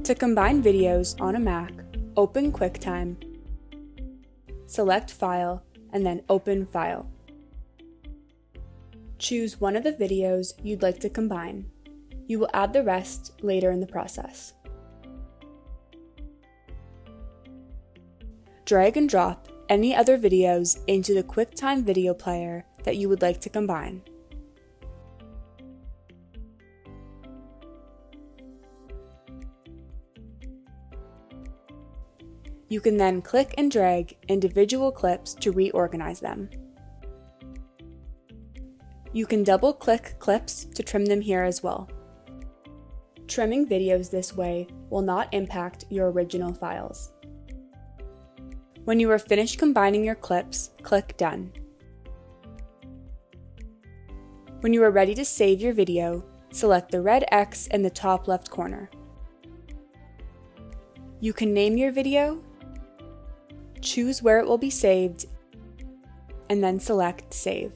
To combine videos on a Mac, open QuickTime, select File, and then Open File. Choose one of the videos you'd like to combine. You will add the rest later in the process. Drag and drop any other videos into the QuickTime video player that you would like to combine. You can then click and drag individual clips to reorganize them. You can double-click clips to trim them here as well. Trimming videos this way will not impact your original files. When you are finished combining your clips, click Done. When you are ready to save your video, select the red X in the top left corner. You can name your video, choose where it will be saved, and then select Save.